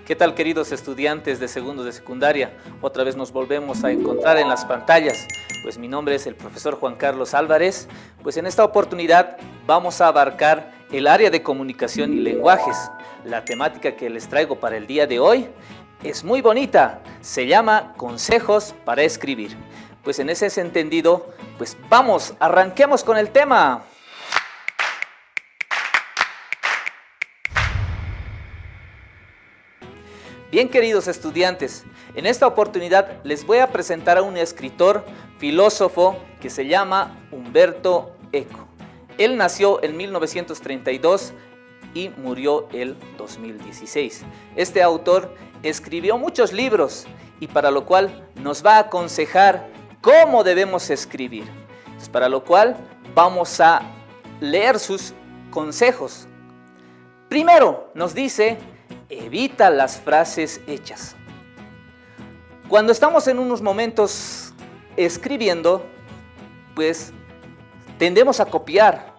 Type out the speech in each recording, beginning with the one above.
¿Qué tal, queridos estudiantes de segundo de secundaria? Otra vez nos volvemos a encontrar en las pantallas. Pues mi nombre es el profesor Juan Carlos Álvarez. Pues en esta oportunidad vamos a abarcar el área de comunicación y lenguajes. La temática que les traigo para el día de hoy es muy bonita. Se llama Consejos para escribir. Pues en ese entendido, pues vamos, arranquemos con el tema. Bien, queridos estudiantes, en esta oportunidad les voy a presentar a un escritor, filósofo, que se llama Umberto Eco. Él nació en 1932 y murió el 2016. Este autor escribió muchos libros y para lo cual nos va a aconsejar cómo debemos escribir. Entonces, para lo cual vamos a leer sus consejos. Primero nos dice: evita las frases hechas. Cuando estamos en unos momentos escribiendo, pues tendemos a copiar,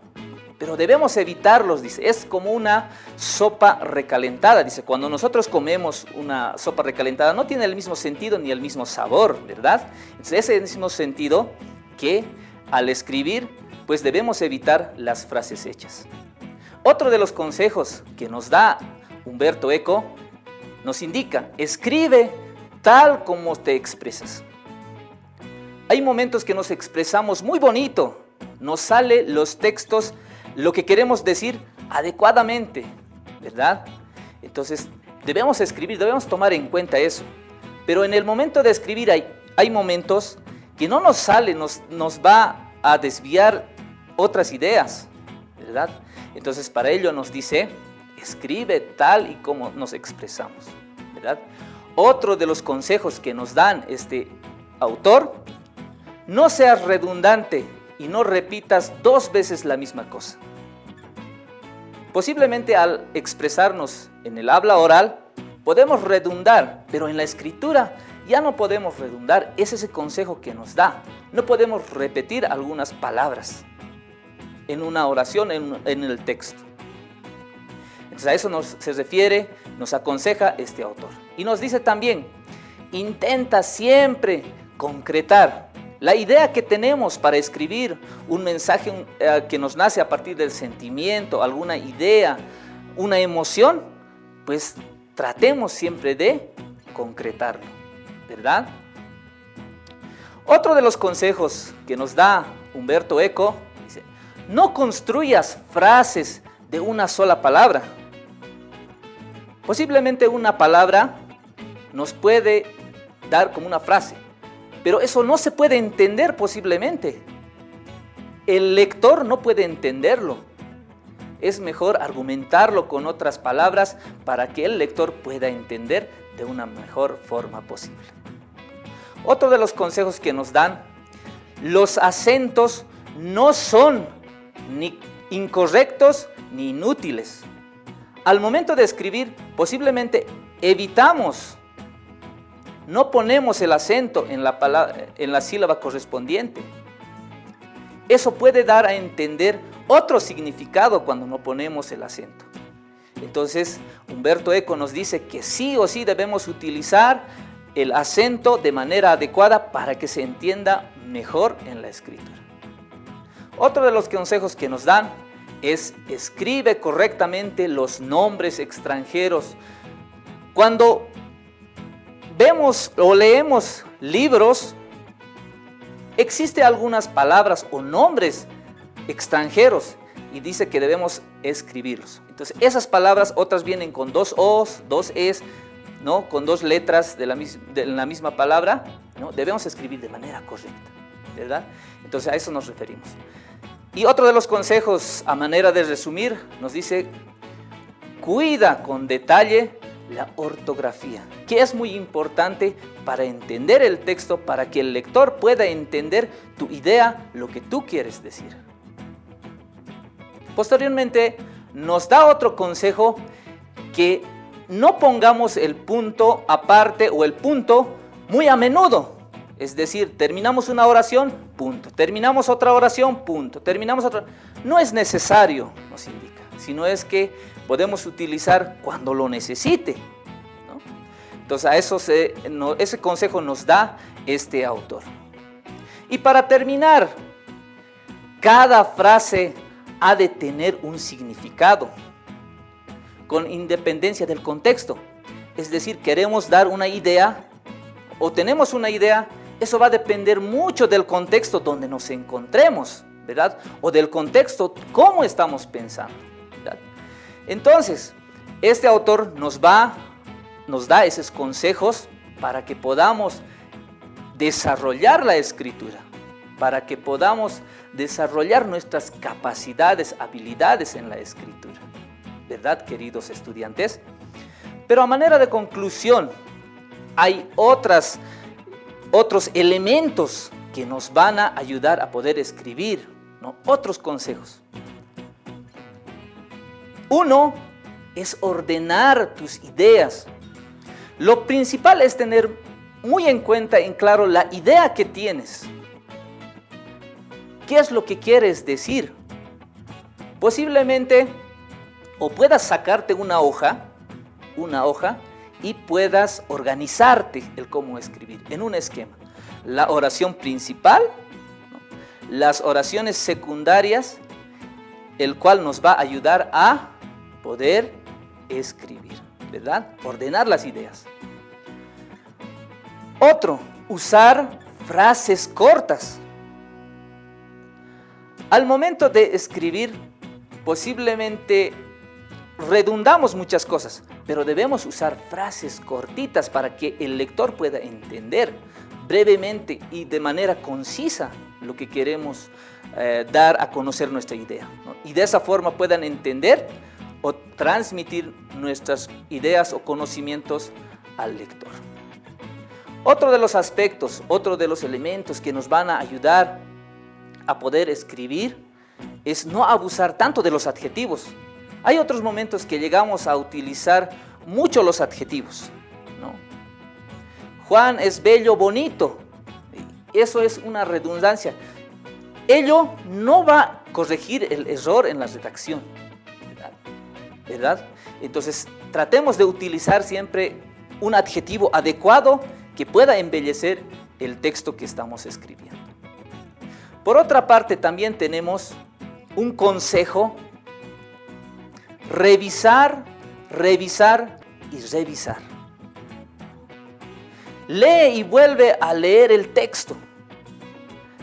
pero debemos evitarlos, dice. Es como una sopa recalentada, dice. Cuando nosotros comemos una sopa recalentada no tiene el mismo sentido ni el mismo sabor, ¿verdad? Entonces, ese mismo sentido que al escribir, pues debemos evitar las frases hechas. Otro de los consejos que nos da Umberto Eco nos indica: escribe tal como te expresas. Hay momentos que nos expresamos muy bonito, nos salen los textos, lo que queremos decir adecuadamente, ¿verdad? Entonces debemos escribir, debemos tomar en cuenta eso. Pero en el momento de escribir hay momentos que no nos sale, nos va a desviar otras ideas, ¿verdad? Entonces para ello nos dice: escribe tal y como nos expresamos, ¿verdad? Otro de los consejos que nos dan este autor: no seas redundante y no repitas dos veces la misma cosa. Posiblemente al expresarnos en el habla oral podemos redundar, pero en la escritura ya no podemos redundar. Es ese consejo que nos da. No podemos repetir algunas palabras en una oración, en el texto. Entonces a eso se refiere, nos aconseja este autor. Y nos dice también: intenta siempre concretar la idea que tenemos para escribir un mensaje que nos nace a partir del sentimiento, alguna idea, una emoción, pues tratemos siempre de concretarlo, ¿verdad? Otro de los consejos que nos da Umberto Eco dice: no construyas frases de una sola palabra. Posiblemente una palabra nos puede dar como una frase, pero eso no se puede entender posiblemente. El lector no puede entenderlo. Es mejor argumentarlo con otras palabras para que el lector pueda entender de una mejor forma posible. Otro de los consejos que nos dan: los acentos no son ni incorrectos ni inútiles. Al momento de escribir, posiblemente evitamos, no ponemos el acento en la sílaba correspondiente. Eso puede dar a entender otro significado cuando no ponemos el acento. Entonces, Umberto Eco nos dice que sí o sí debemos utilizar el acento de manera adecuada para que se entienda mejor en la escritura. Otro de los consejos que nos dan es: escribe correctamente los nombres extranjeros. Cuando vemos o leemos libros, existen algunas palabras o nombres extranjeros y dice que debemos escribirlos. Entonces esas palabras, otras vienen con dos O's, dos E's, ¿no? Con dos letras de la misma palabra, ¿no? Debemos escribir de manera correcta, ¿verdad? Entonces a eso nos referimos. Y otro de los consejos, a manera de resumir, nos dice: cuida con detalle la ortografía, que es muy importante para entender el texto, para que el lector pueda entender tu idea, lo que tú quieres decir. Posteriormente nos da otro consejo: que no pongamos el punto aparte o el punto muy a menudo. Es decir, terminamos una oración, punto. Terminamos otra oración, punto. Terminamos otra. No es necesario, nos indica, sino es que podemos utilizar cuando lo necesite, ¿no? Entonces ese consejo nos da este autor. Y para terminar, cada frase ha de tener un significado, con independencia del contexto. Es decir, queremos dar una idea o tenemos una idea, eso va a depender mucho del contexto donde nos encontremos, ¿verdad? O del contexto, cómo estamos pensando, ¿verdad? Entonces, este autor nos da esos consejos para que podamos desarrollar la escritura, para que podamos desarrollar nuestras capacidades, habilidades en la escritura, ¿verdad, queridos estudiantes? Pero a manera de conclusión, hay otros elementos que nos van a ayudar a poder escribir, ¿no? Otros consejos. Uno es ordenar tus ideas. Lo principal es tener muy en cuenta, en claro, la idea que tienes. ¿Qué es lo que quieres decir? Posiblemente o puedas sacarte una hoja y puedas organizarte el cómo escribir en un esquema. La oración principal, ¿no? Las oraciones secundarias, el cual nos va a ayudar a poder escribir, ¿verdad? Ordenar las ideas. Otro, usar frases cortas. Al momento de escribir, posiblemente redundamos muchas cosas, pero debemos usar frases cortitas para que el lector pueda entender brevemente y de manera concisa lo que queremos dar a conocer nuestra idea, ¿no? Y de esa forma puedan entender o transmitir nuestras ideas o conocimientos al lector. Otro de los aspectos, otro de los elementos que nos van a ayudar a poder escribir es no abusar tanto de los adjetivos. Hay otros momentos que llegamos a utilizar mucho los adjetivos, ¿no? Juan es bello, bonito. Eso es una redundancia. Ello no va a corregir el error en la redacción, ¿verdad? Entonces, tratemos de utilizar siempre un adjetivo adecuado que pueda embellecer el texto que estamos escribiendo. Por otra parte, también tenemos un consejo: revisar, revisar y revisar. Lee y vuelve a leer el texto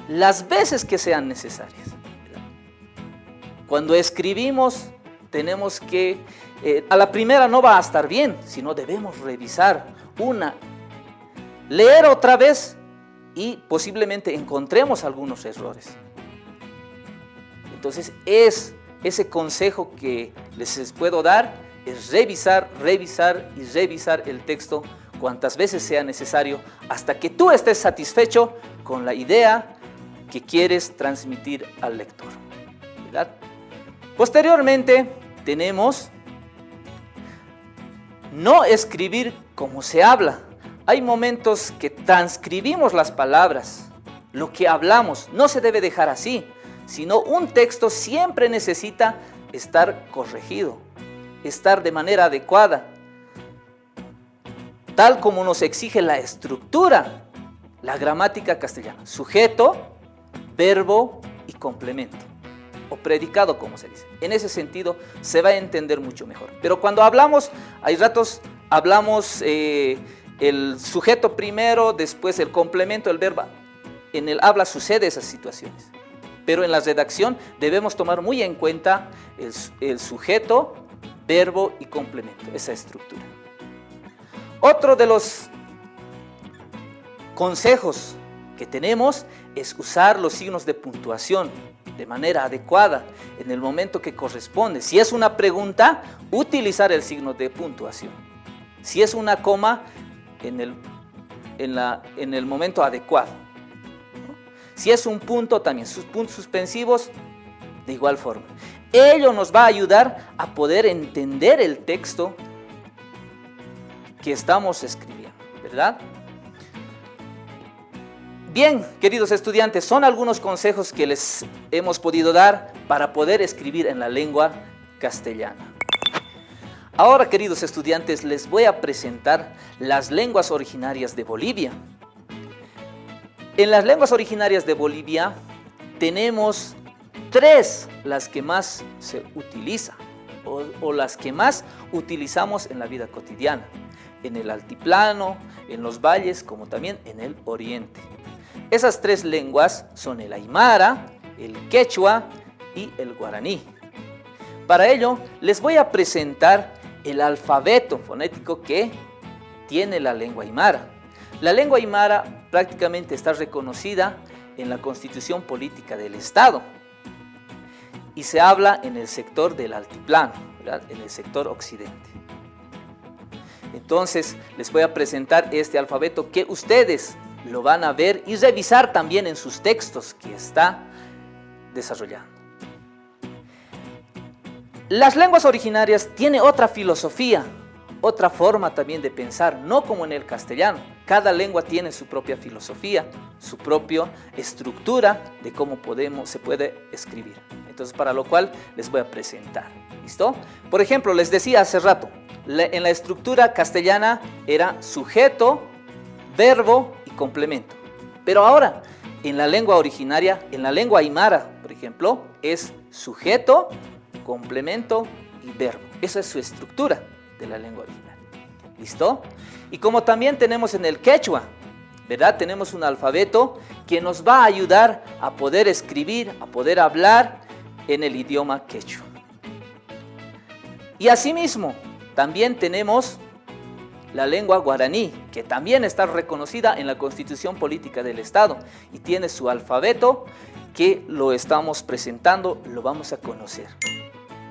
las veces que sean necesarias. Cuando escribimos, tenemos que, a la primera no va a estar bien, sino debemos revisar leer otra vez y posiblemente encontremos algunos errores. Entonces, ese consejo que les puedo dar es revisar, revisar y revisar el texto cuantas veces sea necesario hasta que tú estés satisfecho con la idea que quieres transmitir al lector, ¿verdad? Posteriormente tenemos no escribir como se habla. Hay momentos que transcribimos las palabras, lo que hablamos. No se debe dejar así, sino un texto siempre necesita estar corregido, estar de manera adecuada, tal como nos exige la estructura, la gramática castellana: sujeto, verbo y complemento, o predicado, como se dice. En ese sentido se va a entender mucho mejor. Pero cuando hablamos, hay ratos hablamos el sujeto primero, después el complemento, el verbo. En el habla sucede esas situaciones, pero en la redacción debemos tomar muy en cuenta el sujeto, verbo y complemento, esa estructura. Otro de los consejos que tenemos es usar los signos de puntuación de manera adecuada en el momento que corresponde. Si es una pregunta, utilizar el signo de puntuación. Si es una coma, en el momento adecuado, ¿no? Si es un punto, también sus puntos suspensivos de igual forma. Ello nos va a ayudar a poder entender el texto que estamos escribiendo, ¿verdad? Bien, queridos estudiantes, son algunos consejos que les hemos podido dar para poder escribir en la lengua castellana. Ahora, queridos estudiantes, les voy a presentar las lenguas originarias de Bolivia. En las lenguas originarias de Bolivia tenemos 3 las que más se utilizan o las que más utilizamos en la vida cotidiana, en el altiplano, en los valles, como también en el oriente. Esas 3 lenguas son el aymara, el quechua y el guaraní. Para ello, les voy a presentar el alfabeto fonético que tiene la lengua aymara. La lengua aymara prácticamente está reconocida en la Constitución Política del Estado y se habla en el sector del altiplano, ¿verdad? En el sector occidente. Entonces, les voy a presentar este alfabeto que ustedes lo van a ver y revisar también en sus textos que está desarrollando. Las lenguas originarias tienen otra filosofía, otra forma también de pensar, no como en el castellano. Cada lengua tiene su propia filosofía, su propia estructura de cómo se puede escribir. Entonces, para lo cual les voy a presentar. ¿Listo? Por ejemplo, les decía hace rato, en la estructura castellana era sujeto, verbo y complemento. Pero ahora, en la lengua originaria, en la lengua aymara, por ejemplo, es sujeto, complemento y verbo. Esa es su estructura de la lengua original. ¿Listo? Y como también tenemos en el quechua, ¿verdad? Tenemos un alfabeto que nos va a ayudar a poder escribir, a poder hablar en el idioma quechua. Y asimismo, también tenemos la lengua guaraní, que también está reconocida en la Constitución Política del Estado y tiene su alfabeto que lo estamos presentando, lo vamos a conocer.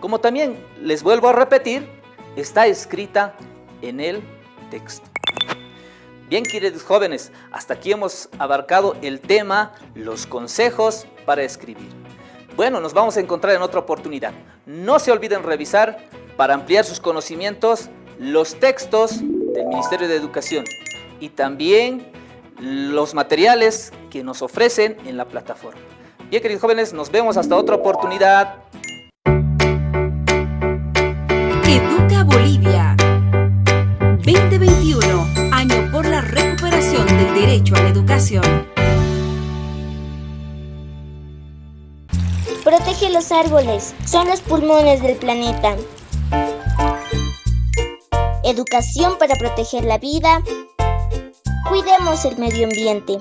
Como también les vuelvo a repetir, está escrita en el texto. Bien, queridos jóvenes, hasta aquí hemos abarcado el tema, los consejos para escribir. Bueno, nos vamos a encontrar en otra oportunidad. No se olviden revisar para ampliar sus conocimientos los textos del Ministerio de Educación y también los materiales que nos ofrecen en la plataforma. Bien, queridos jóvenes, nos vemos hasta otra oportunidad. Educa Bolivia 2021, año por la recuperación del derecho a la educación. Protege los árboles, son los pulmones del planeta. Educación para proteger la vida. Cuidemos el medio ambiente.